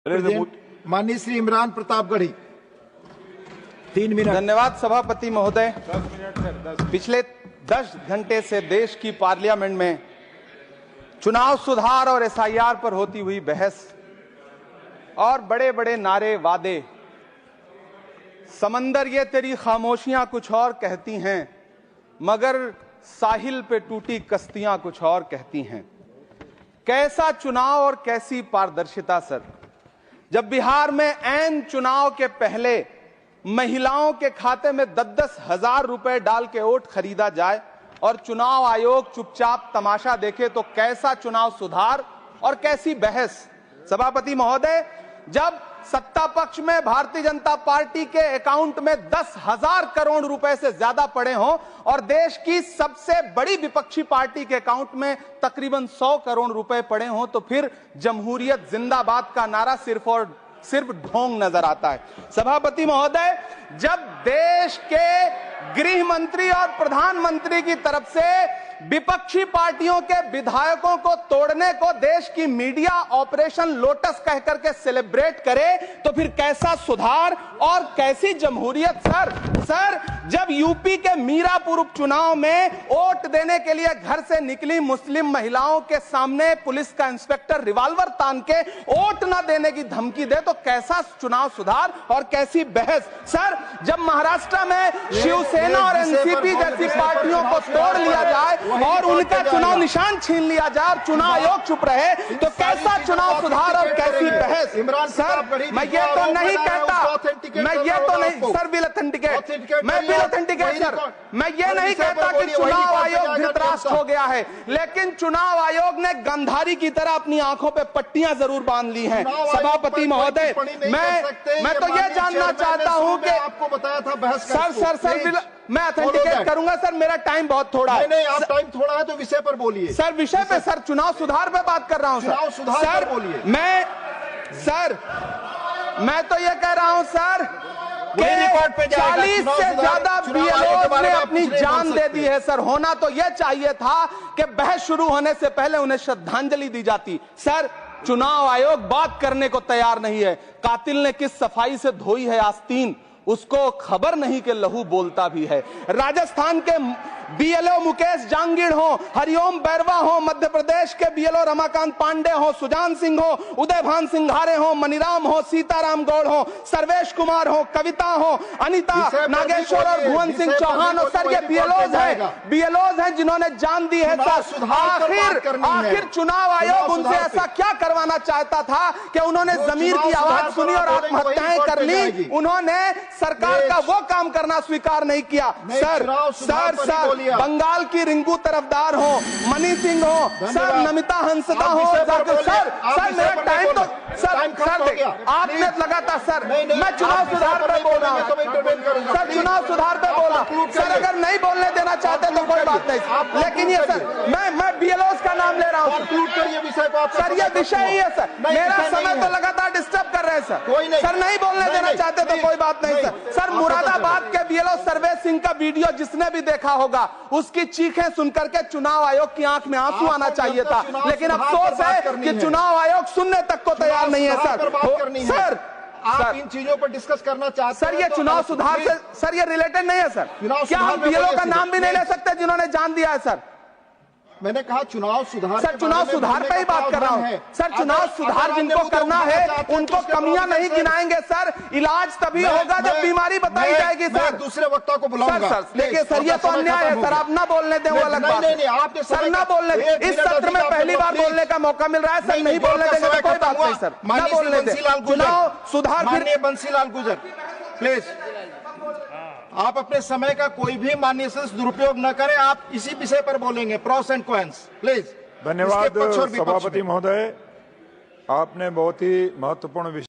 माननीय श्री इमरान प्रतापगढ़ी, 3 मिनट। धन्यवाद सभापति महोदय। पिछले 10 घंटे से देश की पार्लियामेंट में चुनाव सुधार और एसआईआर पर होती हुई बहस और बड़े बड़े नारे वादे, समंदर ये तेरी खामोशियां कुछ और कहती हैं, मगर साहिल पे टूटी कश्तियां कुछ और कहती हैं। कैसा चुनाव और कैसी पारदर्शिता सर, जब बिहार में ऐन चुनाव के पहले महिलाओं के खाते में 10-10 हजार रुपए डाल के वोट खरीदा जाए और चुनाव आयोग चुपचाप तमाशा देखे, तो कैसा चुनाव सुधार और कैसी बहस। सभापति महोदय, जब सत्ता पक्ष में भारतीय जनता पार्टी के अकाउंट में 10,000 करोड़ रुपए से ज्यादा पड़े हों और देश की सबसे बड़ी विपक्षी पार्टी के अकाउंट में तकरीबन 100 करोड़ रुपए पड़े हों, तो फिर जमहूरियत जिंदाबाद का नारा सिर्फ और सिर्फ ढोंग नजर आता है। सभापति महोदय, जब देश के गृह मंत्री और प्रधानमंत्री की तरफ से विपक्षी पार्टियों के विधायकों को तोड़ने को देश की मीडिया ऑपरेशन लोटस कह करके सेलिब्रेट करे, तो फिर कैसा सुधार और कैसी जमहूरियत सर। जब यूपी के मीरापुर उपचुनाव में वोट देने के लिए घर से निकली मुस्लिम महिलाओं के सामने पुलिस का इंस्पेक्टर रिवॉल्वर तान के वोट न देने की धमकी दे, तो कैसा चुनाव सुधार और कैसी बहस सर। जब महाराष्ट्र में शिवसेना और एनसीपी जैसी पार्टियों को तोड़ लिया जाए और उनका चुनाव निशान छीन लिया जाए और चुनाव आयोग चुप रहे, तो कैसा चुनाव सुधार और कैसी बहस सर। मैं ये तो नहीं कहता, मैं ये तो नहीं सर, बिल ऑथेंटिकेट, मैं बिल ऑथेंटिकेट सर, मैं ये नहीं कहता कि चुनाव आयोग धृतराष्ट्र हो गया है, लेकिन चुनाव आयोग ने गंधारी की तरह अपनी आंखों पे पट्टियां जरूर बांध ली हैं। सभापति महोदय, मैं तो ये जानना चाहता हूं कि आपको बताया था बहस सर मैं ऑथेंटिकेट करूंगा सर, मेरा टाइम बहुत थोड़ा है। नहीं, आप टाइम थोड़ा है तो विषय पर बोलिए सर। विषय पे सर, चुनाव सुधार पे बात कर रहा हूं चुनाव सुधार सर। बोलिए। मैं तो ये कह रहा हूं सर कि 40 से ज्यादा बीएलओ ने अपनी जान दे दी है सर। होना तो यह चाहिए था कि बहस शुरू होने से पहले उन्हें श्रद्धांजलि दी जाती। सर, चुनाव आयोग बात करने को तैयार नहीं है। कातिल ने किस सफाई से धोई है आस्तीन, उसको खबर नहीं कि लहू बोलता भी है। राजस्थान के बीएलओ मुकेश जांगीड़ हो, हरिओम बैरवा हो, मध्य प्रदेश के बीएलओ रमाकांत पांडे हो, सुजान सिंह हो, उदयभान सिंघारे हो, मनीराम हो, सीताराम गौड़ हो, सर्वेश कुमार हो, कविता हो, अनिता नागेश्वर और भुवन सिंह चौहान हो। सर, ये बीएलओज हैं जिन्होंने जान दी है सर। आखिर चुनाव आयोग उनसे ऐसा क्या करवाना चाहता था कि उन्होंने जमीर की आवाज सुनी और आत्महत्याएं कर ली। उन्होंने सरकार का वो काम करना स्वीकार नहीं किया। सर बंगाल की रिंकू तरफदार हो, मनी सिंह हो, सर नमिता हंसदा हो, सर मेरा टाइम तो सर आपने लगातार सर, मैं चुनाव सुधार पर बोल रहा हूँ सर, चुनाव सुधार पर बोला सर। अगर नहीं बोलने देना चाहते तो कोई बात नहीं, लेकिन ये सर मैं बीएलओस का नाम ले रहा हूँ सर। ये विषय ही है सर, मेरा समय तो लगातार डिस्टर्ब कर रहे हैं सर। नहीं बोलने देना चाहते तो कोई बात नहीं सर। मुरादाबाद के बीएलओ सर्वेश सिंह का वीडियो जिसने भी देखा होगा, उसकी चीखें सुनकर के चुनाव आयोग की आंख में आंसू आना चाहिए था, लेकिन अफसोस है कि चुनाव आयोग सुनने तक को तैयार नहीं है सर। आप इन चीजों पर डिस्कस करना चाहते हैं सर। ये चुनाव सुधार से सर ये रिलेटेड नहीं है सर। क्या हम बीएलओ का नाम भी नहीं ले सकते जिन्होंने जान दिया है सर? मैंने कहा चुनाव सुधार सर, चुनाव सुधार पे ही बात कर रहा हूँ सर। चुनाव सुधार जिनको करना है उनको कमियां नहीं गिनाएंगे सर। इलाज तभी होगा जब बीमारी बताई जाएगी सर। दूसरे वक्ता को बुलाऊंगा सर, देखिए सर, ये तो अन्याय है सर। आप ना बोलने दें वो अलग बात है सर, ना बोलने। इस सत्र में पहली बार बोलने का मौका मिल रहा है सर, नहीं बोलने देंगे तो कोई बात नहीं सर, ना बोलने दें। चुनाव सुधार फिर बंसीलाल गुजर प्लीज, आप अपने समय का कोई भी माननीय सदस्य दुरुपयोग न करें। आप इसी विषय पर बोलेंगे, प्रोस एंड कॉन्स प्लीज। धन्यवाद सभापति महोदय, आपने बहुत ही महत्वपूर्ण विषय